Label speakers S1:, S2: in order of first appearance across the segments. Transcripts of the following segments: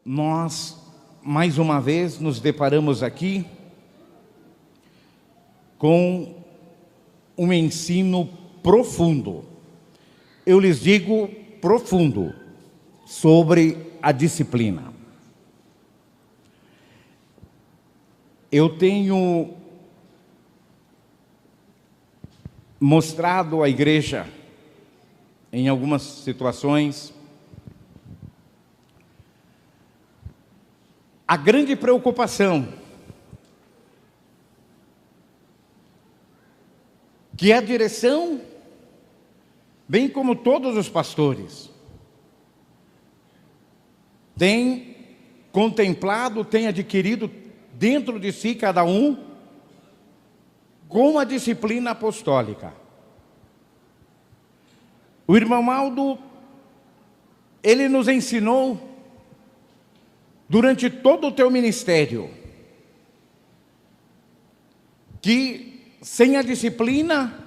S1: Nós, mais uma vez, nos deparamos aqui com um ensino profundo. Eu lhes digo profundo sobre a disciplina. Eu tenho mostrado à igreja, em algumas situações, a grande preocupação que a direção, bem como todos os pastores, tem contemplado, tem adquirido dentro de si, cada um, com a disciplina apostólica. O irmão Aldo, ele nos ensinou, durante todo o teu ministério, que sem a disciplina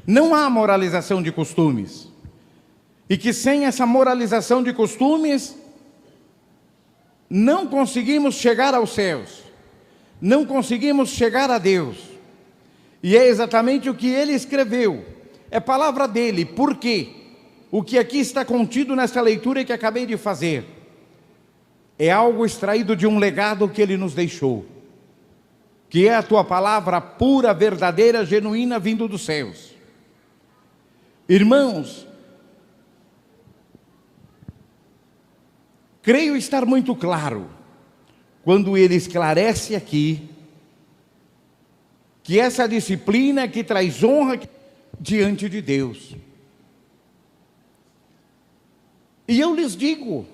S1: não há moralização de costumes, e que sem essa moralização de costumes não conseguimos chegar aos céus, não conseguimos chegar a Deus. E é exatamente o que ele escreveu, é palavra dele. Por quê? O que aqui está contido nessa leitura que acabei de fazer é algo extraído de um legado que ele nos deixou, que é a tua palavra pura, verdadeira, genuína, vindo dos céus. Irmãos, creio estar muito claro quando ele esclarece aqui que essa disciplina que traz honra diante de Deus. E eu lhes digo,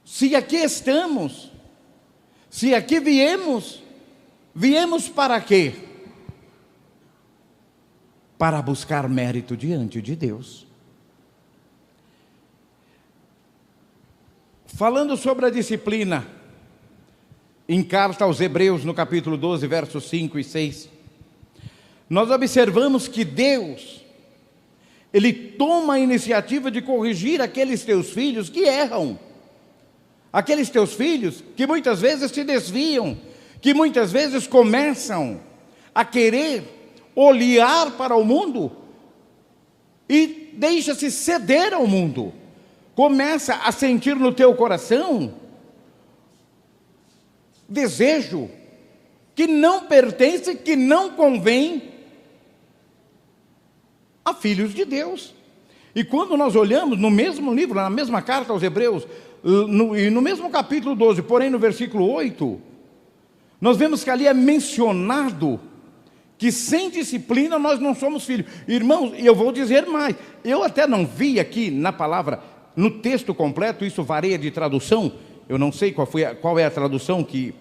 S1: se aqui estamos, se aqui viemos para quê? Para buscar mérito diante de Deus. Falando sobre a disciplina, em carta aos Hebreus, no capítulo 12, versos 5 e 6, nós observamos que Deus, Ele toma a iniciativa de corrigir aqueles teus filhos que erram, aqueles teus filhos que muitas vezes se desviam, que muitas vezes começam a querer olhar para o mundo e deixa-se ceder ao mundo. Começa a sentir no teu coração desejo que não pertence, que não convém a filhos de Deus. E quando nós olhamos no mesmo livro, na mesma carta aos Hebreus, e no mesmo capítulo 12, porém no versículo 8, nós vemos que ali é mencionado que sem disciplina nós não somos filhos. Irmãos, e eu vou dizer mais, eu até não vi aqui na palavra, no texto completo, isso varia de tradução, eu não sei qual é a tradução que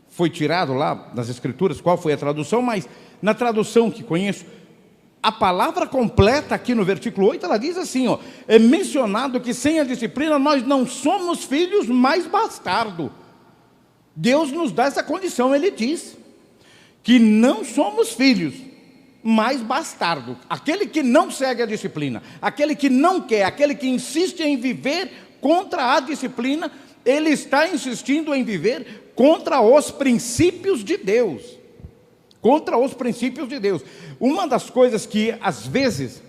S1: foi tirado lá das Escrituras, qual foi a tradução, mas na tradução que conheço, a palavra completa aqui no versículo 8, ela diz assim, ó, é mencionado que sem a disciplina nós não somos filhos, mas bastardo. Deus nos dá essa condição, Ele diz que não somos filhos, mas bastardo. Aquele que não segue a disciplina, aquele que não quer, aquele que insiste em viver contra a disciplina, ele está insistindo em viver contra os princípios de Deus. Contra os princípios de Deus. Uma das coisas que às vezes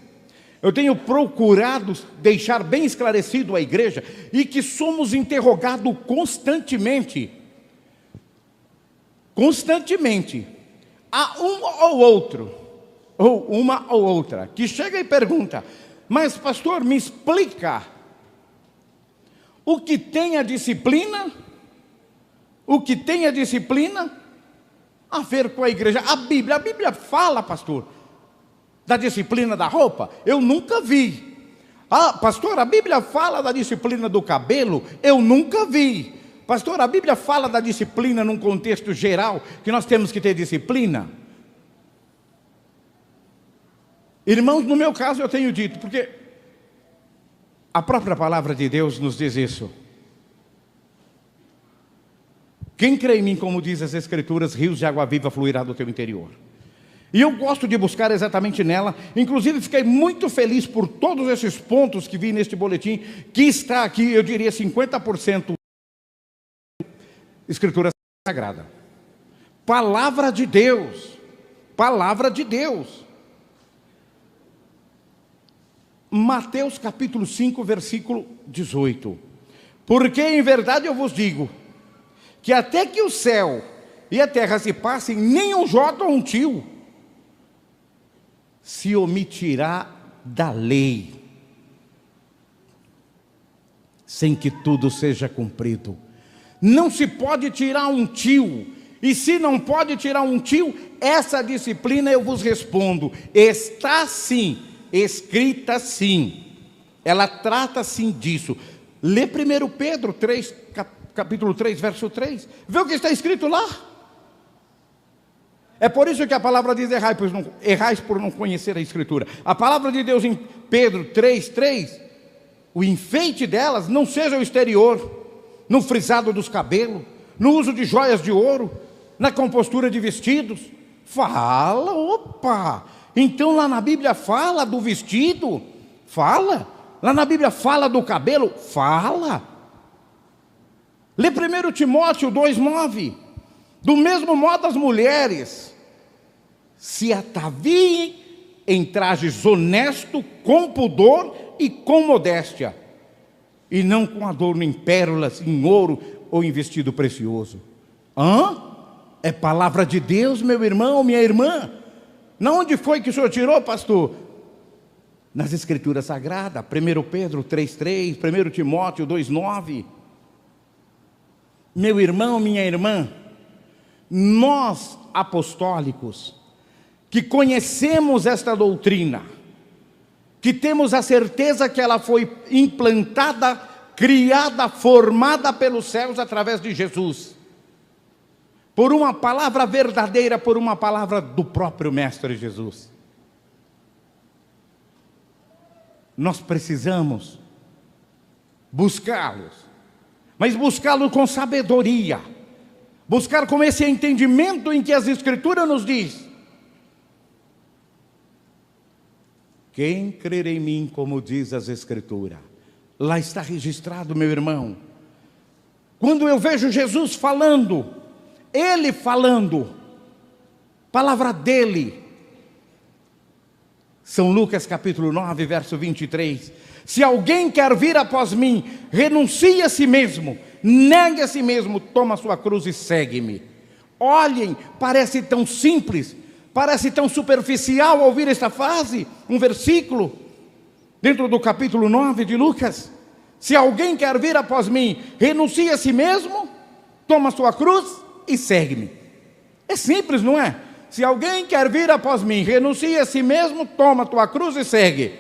S1: eu tenho procurado deixar bem esclarecido à igreja, e que somos interrogados constantemente, há um ou outro, ou uma ou outra, que chega e pergunta, mas pastor, me explica, o que tem a disciplina a ver com a igreja? A Bíblia fala, pastor, da disciplina da roupa? Eu nunca vi. Ah, pastor, a Bíblia fala da disciplina do cabelo? Eu nunca vi. Pastor, a Bíblia fala da disciplina num contexto geral, que nós temos que ter disciplina? Irmãos, no meu caso eu tenho dito, porque a própria palavra de Deus nos diz isso. Quem crê em mim, como diz as Escrituras, rios de água viva fluirá do teu interior. E eu gosto de buscar exatamente nela. Inclusive fiquei muito feliz por todos esses pontos que vi neste boletim, que está aqui, eu diria 50% Escritura Sagrada. Palavra de Deus. Palavra de Deus. Mateus capítulo 5, versículo 18. Porque em verdade eu vos digo, que até que o céu e a terra se passem, nem um jota ou um tio se omitirá da lei, sem que tudo seja cumprido. Não se pode tirar um tio. E se não pode tirar um tio, essa disciplina eu vos respondo, está sim, escrita sim. Ela trata sim disso. Lê 1 Pedro 3, capítulo 3, verso 3. Vê o que está escrito lá. É por isso que a palavra diz: errais por não conhecer a Escritura. A palavra de Deus em Pedro 3, 3, o enfeite delas não seja o exterior, no frisado dos cabelos, no uso de joias de ouro, na compostura de vestidos. Fala, opa! Então lá na Bíblia fala do vestido? Fala. Lá na Bíblia fala do cabelo? Fala. Lê 1 Timóteo 2,9. Do mesmo modo as mulheres se ataviem em trajes honestos, com pudor e com modéstia, e não com adorno em pérolas, em ouro ou em vestido precioso. É palavra de Deus, meu irmão, minha irmã. Não, onde foi que o senhor tirou, pastor? Nas Escrituras Sagradas. 1 Pedro 3,3, 1 Timóteo 2,9. Meu irmão, minha irmã, nós apostólicos, que conhecemos esta doutrina, que temos a certeza que ela foi implantada, criada, formada pelos céus através de Jesus, por uma palavra verdadeira, por uma palavra do próprio Mestre Jesus. Nós precisamos buscá-los, mas buscá-los com sabedoria, buscar com esse entendimento em que as Escrituras nos diz: quem crer em mim, como diz as Escrituras. Lá está registrado, meu irmão. Quando eu vejo Jesus falando, Ele falando, palavra dEle. São Lucas capítulo 9, verso 23. Se alguém quer vir após mim, renuncie a si mesmo, negue a si mesmo, toma a sua cruz e segue-me. Olhem, parece tão simples, parece tão superficial ouvir esta frase, um versículo, dentro do capítulo 9 de Lucas. Se alguém quer vir após mim, renuncie a si mesmo, toma a sua cruz e segue-me. É simples, não é? Se alguém quer vir após mim, renuncie a si mesmo, toma a tua cruz e segue.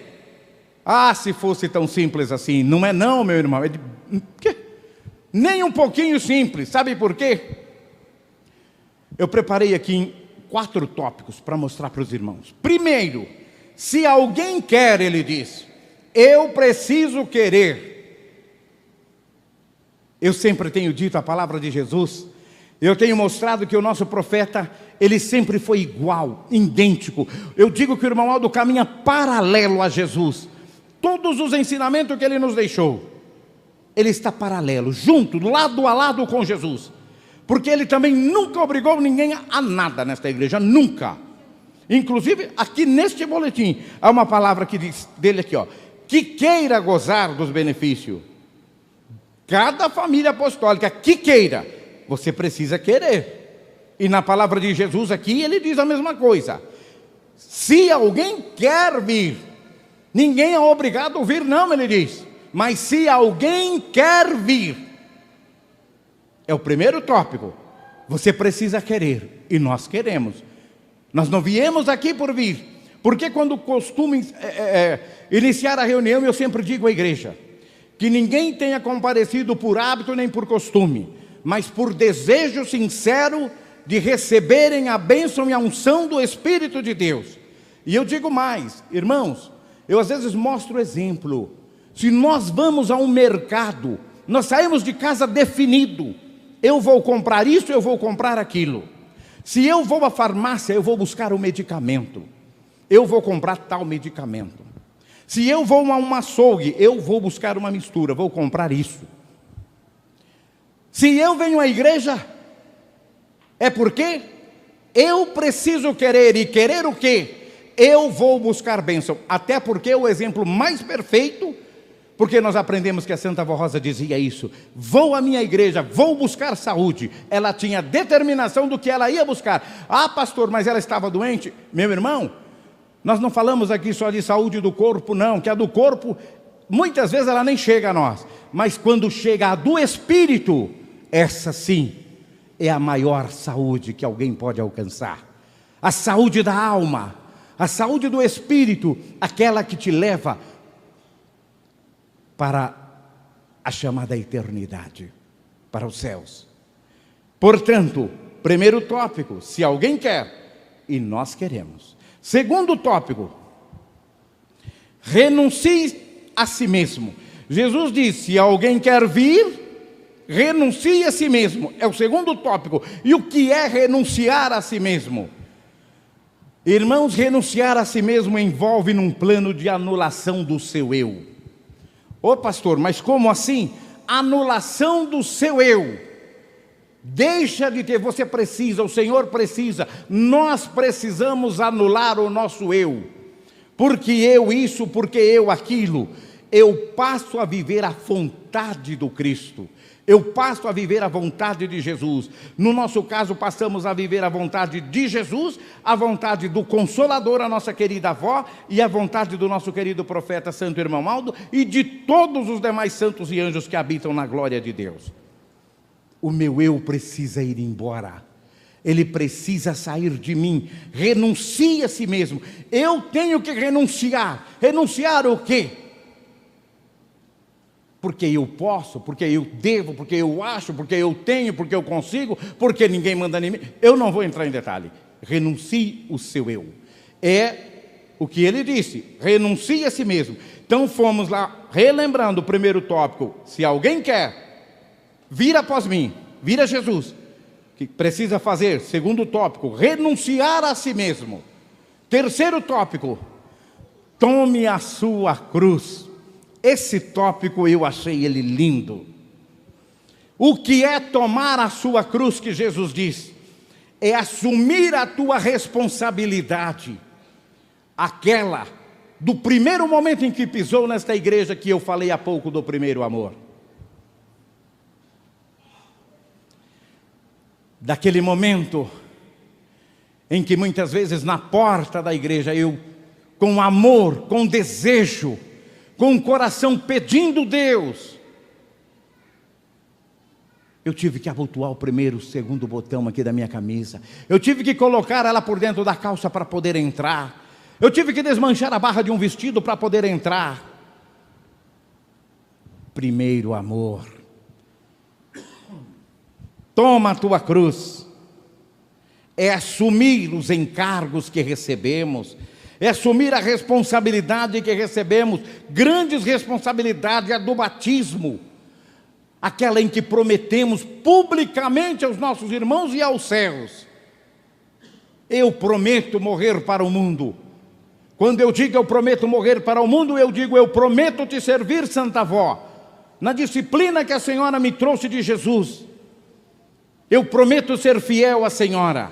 S1: Se fosse tão simples assim. Não é não, meu irmão. Nem um pouquinho simples. Sabe por quê? Eu preparei aqui 4 tópicos para mostrar para os irmãos. Primeiro, se alguém quer, ele diz, eu preciso querer. Eu sempre tenho dito a palavra de Jesus. Eu tenho mostrado que o nosso profeta, ele sempre foi igual, idêntico. Eu digo que o irmão Aldo caminha paralelo a Jesus. Todos os ensinamentos que ele nos deixou, ele está paralelo, junto, lado a lado com Jesus. Porque ele também nunca obrigou ninguém a nada nesta igreja, nunca. Inclusive, aqui neste boletim, há uma palavra que diz dele aqui, que queira gozar dos benefícios. Cada família apostólica que queira, você precisa querer. E na palavra de Jesus aqui, ele diz a mesma coisa. Se alguém quer vir, ninguém é obrigado a vir, não, ele diz. Mas se alguém quer vir, é o primeiro tópico. Você precisa querer, e nós queremos. Nós não viemos aqui por vir. Porque quando costumo iniciar a reunião, eu sempre digo à igreja que ninguém tenha comparecido por hábito nem por costume, mas por desejo sincero de receberem a bênção e a unção do Espírito de Deus. E eu digo mais, irmãos, eu às vezes mostro exemplo. Se nós vamos a um mercado, nós saímos de casa definido, eu vou comprar isso, eu vou comprar aquilo. Se eu vou à farmácia, eu vou buscar o medicamento. Eu vou comprar tal medicamento. Se eu vou a um açougue, eu vou buscar uma mistura, vou comprar isso. Se eu venho à igreja, é porque eu preciso querer, e querer o quê? Eu vou buscar bênção. Até porque o exemplo mais perfeito, porque nós aprendemos que a Santa Avó Rosa dizia isso: vou à minha igreja, vou buscar saúde. Ela tinha determinação do que ela ia buscar. Ah, pastor, mas ela estava doente. Meu irmão, nós não falamos aqui só de saúde do corpo, não, que a do corpo, muitas vezes ela nem chega a nós. Mas quando chega a do espírito, essa sim é a maior saúde que alguém pode alcançar. A saúde da alma, a saúde do espírito, aquela que te leva para a chamada eternidade, para os céus. Portanto, primeiro tópico, se alguém quer, e nós queremos. Segundo tópico, renuncie a si mesmo. Jesus disse: se alguém quer vir, renuncie a si mesmo. É o segundo tópico. E o que é renunciar a si mesmo? Irmãos, renunciar a si mesmo envolve num plano de anulação do seu eu. Ô pastor, mas como assim? Anulação do seu eu. Deixa de ter, você precisa, o Senhor precisa, nós precisamos anular o nosso eu. Porque eu isso, porque eu aquilo. Eu passo a viver a vontade do Cristo. Eu passo a viver a vontade de Jesus. No nosso caso, passamos a viver a vontade de Jesus, a vontade do Consolador, a nossa querida avó, e a vontade do nosso querido profeta Santo Irmão Aldo, e de todos os demais santos e anjos que habitam na glória de Deus. O meu eu precisa ir embora. Ele precisa sair de mim. Renuncie a si mesmo. Eu tenho que renunciar. Renunciar o quê? Porque eu posso, porque eu devo, porque eu acho, porque eu tenho, porque eu consigo, porque ninguém manda em mim. Eu não vou entrar em detalhe. Renuncie o seu eu. É o que ele disse, renuncie a si mesmo. Então fomos lá, relembrando o primeiro tópico. Se alguém quer vir após mim, vir a Jesus, o que precisa fazer? Segundo tópico, renunciar a si mesmo. Terceiro tópico, tome a sua cruz. Esse tópico eu achei ele lindo. O que é tomar a sua cruz, que Jesus diz? É assumir a tua responsabilidade. Aquela do primeiro momento em que pisou nesta igreja, que eu falei há pouco do primeiro amor. Daquele momento em que muitas vezes na porta da igreja eu, com amor, com desejo, com o coração pedindo Deus, eu tive que abotoar o primeiro, o segundo botão aqui da minha camisa. Eu tive que colocar ela por dentro da calça para poder entrar. Eu tive que desmanchar a barra de um vestido para poder entrar. Primeiro amor. Toma a tua cruz. É assumir os encargos que recebemos. É assumir a responsabilidade que recebemos. Grandes responsabilidades, a do batismo. Aquela em que prometemos publicamente aos nossos irmãos e aos céus. Eu prometo morrer para o mundo. Quando eu digo eu prometo morrer para o mundo, eu digo eu prometo te servir, Santa Avó, na disciplina que a senhora me trouxe de Jesus. Eu prometo ser fiel à senhora.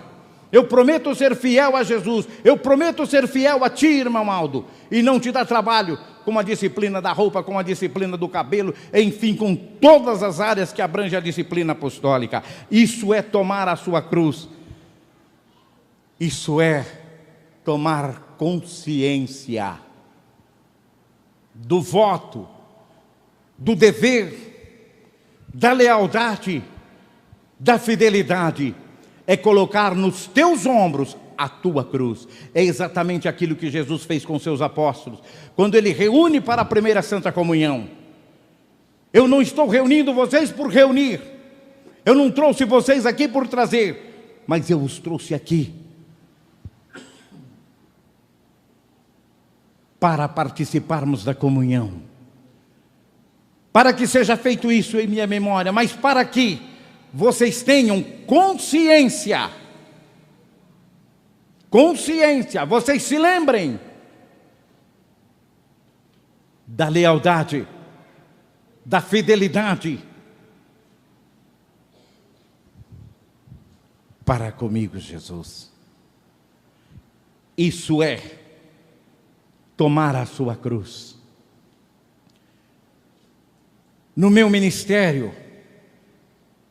S1: Eu prometo ser fiel a Jesus. Eu prometo ser fiel a ti, irmão Aldo, e não te dar trabalho com a disciplina da roupa, com a disciplina do cabelo, enfim, com todas as áreas que abrange a disciplina apostólica. Isso é tomar a sua cruz. Isso é tomar consciência do voto, do dever, da lealdade, da fidelidade. É colocar nos teus ombros a tua cruz. É exatamente aquilo que Jesus fez com seus apóstolos, quando ele reúne para a primeira Santa Comunhão. Eu não estou reunindo vocês por reunir, eu não trouxe vocês aqui por trazer, mas eu os trouxe aqui para participarmos da comunhão, para que seja feito isso em minha memória, mas para que vocês tenham consciência consciência, vocês se lembrem da lealdade, da fidelidade para comigo, Jesus. Isso é tomar a sua cruz. No meu ministério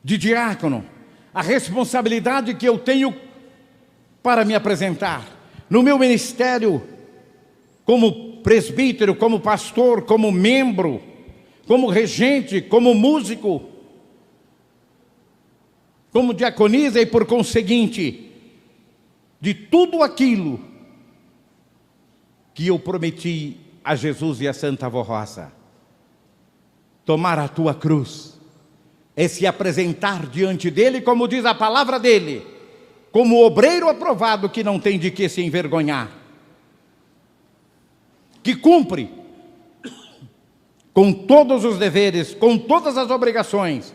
S1: de diácono, a responsabilidade que eu tenho para me apresentar, no meu ministério como presbítero, como pastor, como membro, como regente, como músico, como diaconisa e por conseguinte, de tudo aquilo que eu prometi a Jesus e a Santa Avó Rosa. Tomar a tua cruz é se apresentar diante dele, como diz a palavra dele, como obreiro aprovado que não tem de que se envergonhar, que cumpre com todos os deveres, com todas as obrigações,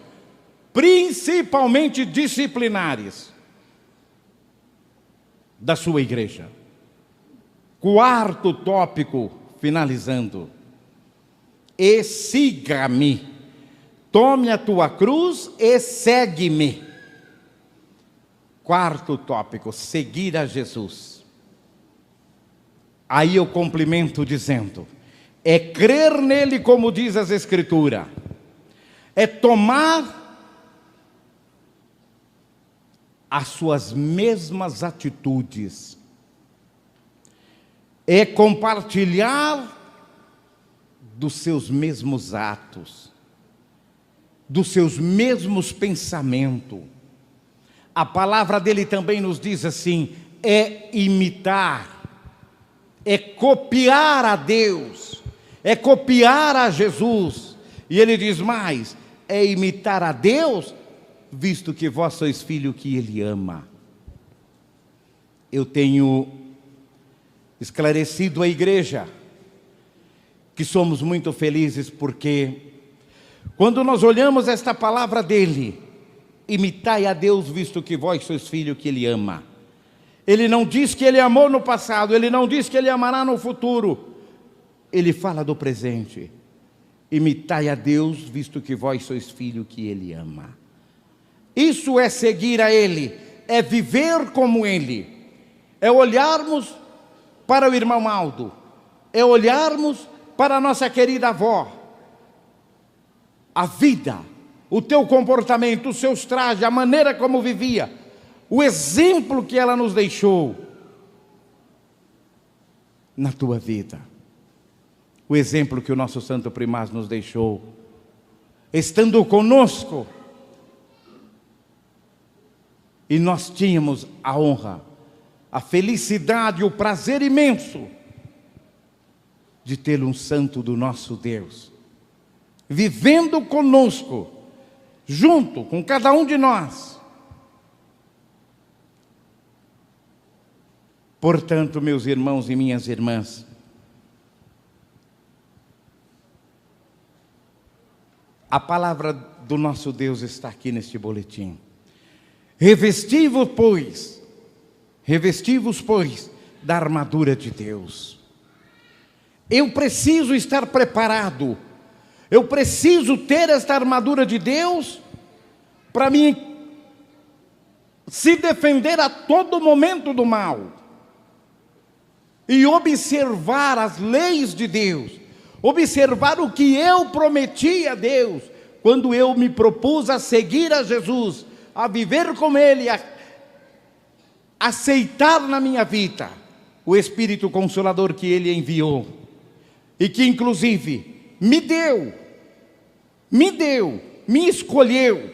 S1: principalmente disciplinares, da sua igreja. Quarto tópico, finalizando. E siga-me. Tome a tua cruz e segue-me. Quarto tópico, seguir a Jesus. Aí eu complemento dizendo, é crer nele como diz as Escrituras, é tomar as suas mesmas atitudes, é compartilhar dos seus mesmos atos, dos seus mesmos pensamentos. A palavra dele também nos diz assim, é imitar, é copiar a Deus, é copiar a Jesus. E ele diz mais, é imitar a Deus, visto que vós sois filho que ele ama. Eu tenho esclarecido à igreja que somos muito felizes porque quando nós olhamos esta palavra dele, imitai a Deus, visto que vós sois filho que ele ama. Ele não diz que ele amou no passado, ele não diz que ele amará no futuro. Ele fala do presente. Imitai a Deus, visto que vós sois filho que ele ama. Isso é seguir a ele, é viver como ele, é olharmos para o irmão Aldo, é olharmos para a nossa querida avó. A vida, o teu comportamento, os seus trajes, a maneira como vivia, o exemplo que ela nos deixou na tua vida, o exemplo que o nosso Santo Primaz nos deixou, estando conosco, e nós tínhamos a honra, a felicidade, o prazer imenso de ter um santo do nosso Deus, vivendo conosco, junto com cada um de nós. Portanto, meus irmãos e minhas irmãs, a palavra do nosso Deus está aqui neste boletim. Revestivos, pois, da armadura de Deus. Eu preciso estar preparado, eu preciso ter esta armadura de Deus para mim se defender a todo momento do mal e observar as leis de Deus, observar o que eu prometi a Deus quando eu me propus a seguir a Jesus, a viver com ele, a aceitar na minha vida o Espírito Consolador que ele enviou e que inclusive me escolheu,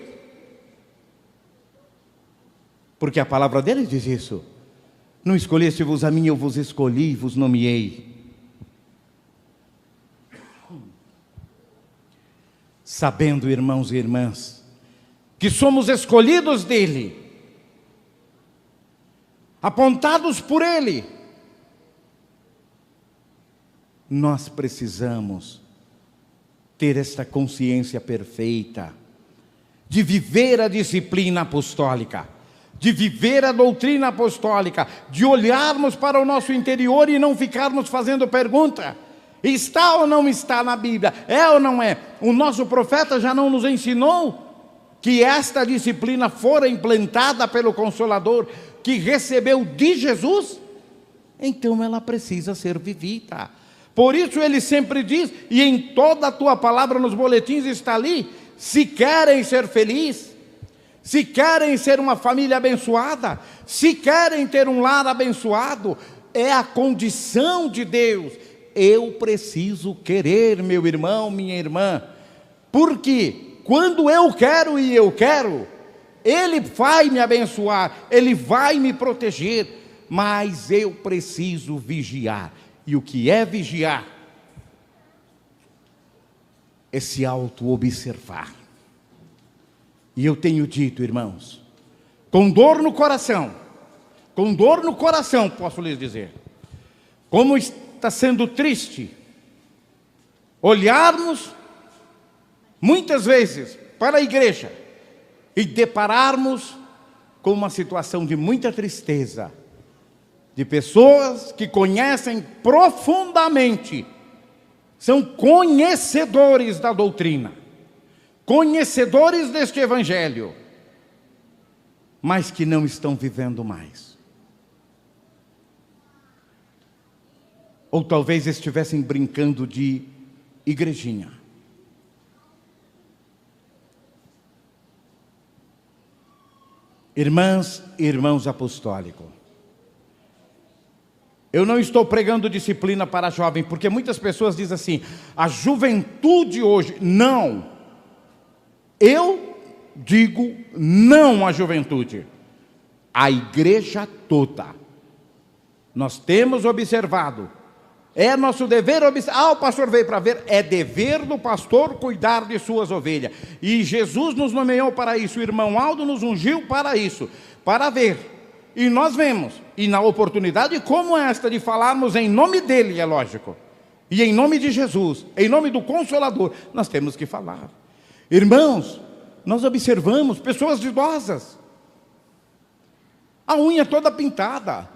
S1: porque a palavra dele diz isso: não escolheste-vos a mim, eu vos escolhi e vos nomeei. Sabendo, irmãos e irmãs, que somos escolhidos dele, apontados por ele, nós precisamos ter esta consciência perfeita de viver a disciplina apostólica, de viver a doutrina apostólica, de olharmos para o nosso interior e não ficarmos fazendo pergunta: está ou não está na Bíblia? É ou não é? O nosso profeta já não nos ensinou que esta disciplina fora implantada pelo Consolador, que recebeu de Jesus? Então ela precisa ser vivida. Por isso ele sempre diz, e em toda a tua palavra nos boletins está ali: se querem ser felizes, se querem ser uma família abençoada, se querem ter um lar abençoado, é a condição de Deus. Eu preciso querer, meu irmão, minha irmã, porque quando eu quero e eu quero, Ele vai me abençoar, Ele vai me proteger, mas eu preciso vigiar. E o que é vigiar? É se auto-observar. E eu tenho dito, irmãos, com dor no coração, posso lhes dizer, como está sendo triste olharmos muitas vezes para a igreja e depararmos com uma situação de muita tristeza, de pessoas que conhecem profundamente, são conhecedores da doutrina, conhecedores deste evangelho, mas que não estão vivendo mais. Ou talvez estivessem brincando de igrejinha. Irmãs e irmãos apostólicos, eu não estou pregando disciplina para jovem, porque muitas pessoas dizem assim: a juventude hoje. Não. Eu digo não à juventude, à igreja toda. Nós temos observado, é nosso dever observar. O pastor veio para ver, é dever do pastor cuidar de suas ovelhas. E Jesus nos nomeou para isso, o irmão Aldo nos ungiu para isso, para ver. E nós vemos, e na oportunidade como esta de falarmos em nome dele, é lógico, e em nome de Jesus, em nome do Consolador, nós temos que falar. Irmãos, nós observamos pessoas idosas, a unha toda pintada.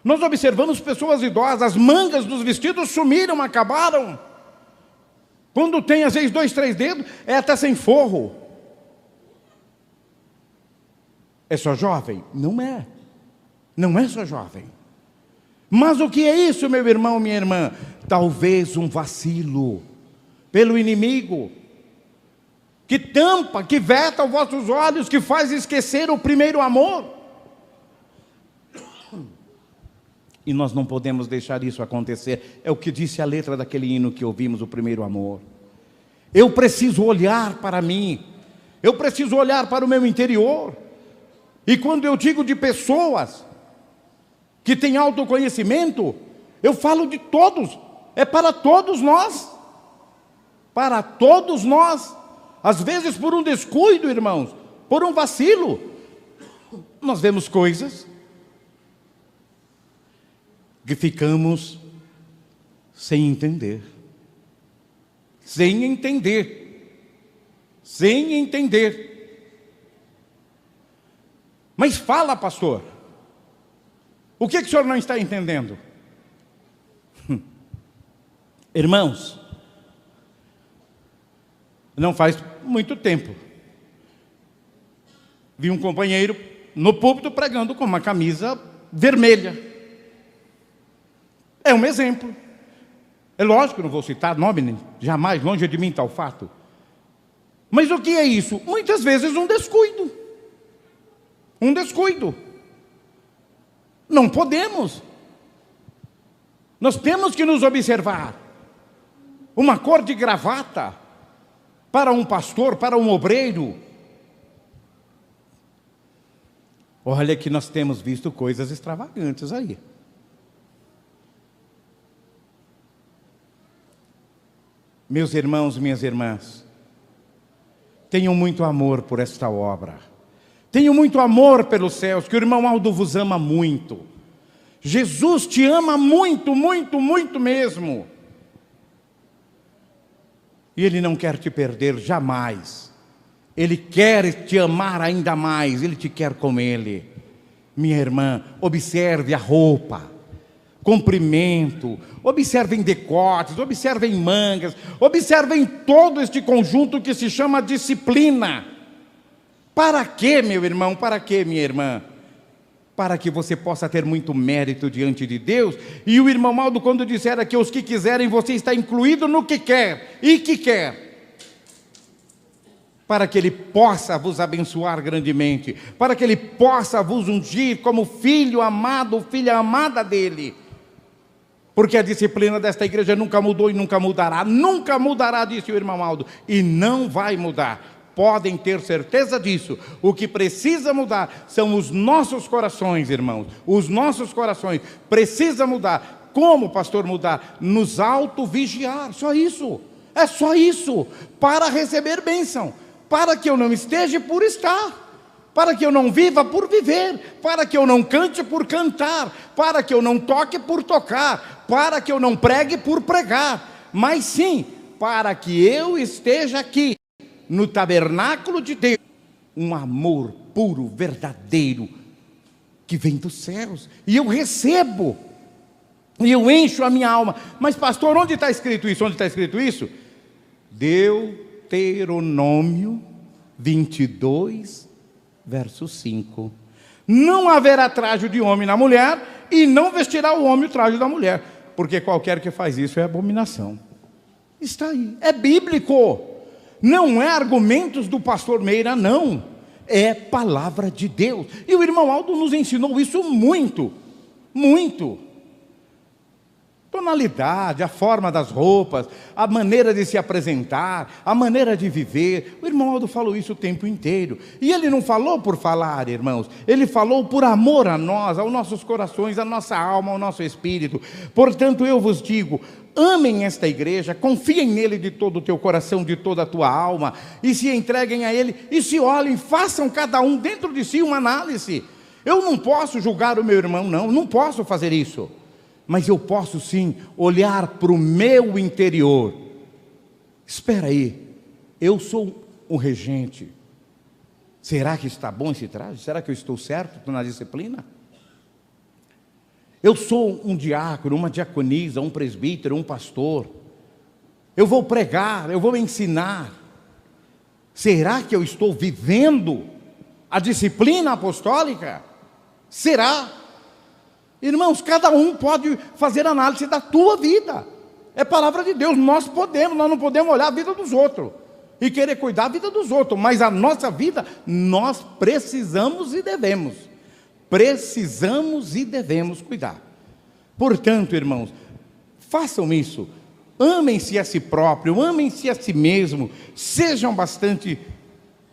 S1: Nós observamos pessoas idosas, as mangas dos vestidos sumiram, acabaram. Quando tem às vezes 2, 3 dedos, é até sem forro. É só jovem? Não é. Não é só jovem. Mas o que é isso, meu irmão, minha irmã? Talvez um vacilo pelo inimigo, que tampa, que veta os vossos olhos, que faz esquecer o primeiro amor. E nós não podemos deixar isso acontecer. É o que disse a letra daquele hino que ouvimos, o primeiro amor. Eu preciso olhar para mim, eu preciso olhar para o meu interior. E quando eu digo de pessoas que têm autoconhecimento, eu falo de todos, é para todos nós. Para todos nós. Às vezes por um descuido, irmãos, por um vacilo, nós vemos coisas que ficamos sem entender. Sem entender. Sem entender. Mas fala, pastor, o que o senhor não está entendendo? Irmãos, não faz muito tempo, vi um companheiro no púlpito pregando com uma camisa vermelha. É um exemplo. É lógico, não vou citar nome, jamais, longe de mim tal fato. Mas o que é isso? Muitas vezes um descuido. Um descuido. Não podemos. Nós temos que nos observar. Uma cor de gravata para um pastor, para um obreiro. Olha que nós temos visto coisas extravagantes aí. Meus irmãos, minhas irmãs, tenham muito amor por esta obra. Tenho muito amor pelos céus, que o irmão Aldo vos ama muito. Jesus te ama muito, muito, muito mesmo. E Ele não quer te perder jamais. Ele quer te amar ainda mais, Ele te quer com Ele. Minha irmã, observe a roupa, comprimento, observem decotes, observem mangas, observem todo este conjunto que se chama disciplina. Para quê, meu irmão? Para quê, minha irmã? Para que você possa ter muito mérito diante de Deus. E o irmão Aldo, quando disser aqui, os que quiserem, você está incluído no que quer e que quer. Para que Ele possa vos abençoar grandemente, para que Ele possa vos ungir como filho amado, filha amada dEle. Porque a disciplina desta igreja nunca mudou e nunca mudará, disse o irmão Aldo, e não vai mudar. Podem ter certeza disso. O que precisa mudar são os nossos corações, irmãos. Os nossos corações precisam mudar. Como, pastor, mudar? Nos auto-vigiar, só isso. É só isso, para receber bênção. Para que eu não esteja por estar, para que eu não viva por viver, para que eu não cante por cantar, para que eu não toque por tocar, para que eu não pregue por pregar, mas sim, para que eu esteja aqui, no tabernáculo de Deus, um amor puro, verdadeiro, que vem dos céus, e eu recebo, e eu encho a minha alma. Mas pastor, onde está escrito isso? Onde está escrito isso? Deuteronômio 22, verso 5. Não haverá trajo de homem na mulher, e não vestirá o homem o traje da mulher, porque qualquer que faz isso é abominação. Está aí, é bíblico. Não é argumentos do pastor Meira, não. É palavra de Deus. E o irmão Aldo nos ensinou isso muito, muito. Tonalidade, a forma das roupas, a maneira de se apresentar, a maneira de viver. O irmão Aldo falou isso o tempo inteiro. E ele não falou por falar, irmãos. Ele falou por amor a nós, aos nossos corações, à nossa alma, ao nosso espírito. Portanto, eu vos digo, amem esta igreja, confiem nele de todo o teu coração, de toda a tua alma, e se entreguem a ele, e se olhem, façam cada um dentro de si uma análise. Eu não posso julgar o meu irmão, não posso fazer isso. Mas eu posso sim olhar para o meu interior. Espera aí, eu sou o regente. Será que está bom esse traje? Será que eu estou certo na disciplina? Eu sou um diácono, uma diaconisa, um presbítero, um pastor. Eu vou pregar, eu vou ensinar. Será que eu estou vivendo a disciplina apostólica? Será? Irmãos, cada um pode fazer análise da tua vida. É palavra de Deus, nós não podemos olhar a vida dos outros e querer cuidar da vida dos outros, mas a nossa vida, nós precisamos e devemos. Precisamos e devemos cuidar. Portanto, irmãos, façam isso. Amem-se a si próprio, amem-se a si mesmo, sejam bastante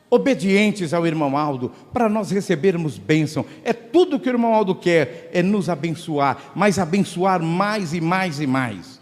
S1: obedientes ao irmão Aldo, para nós recebermos bênção. É tudo que o irmão Aldo quer, é nos abençoar, mas abençoar mais e mais e mais.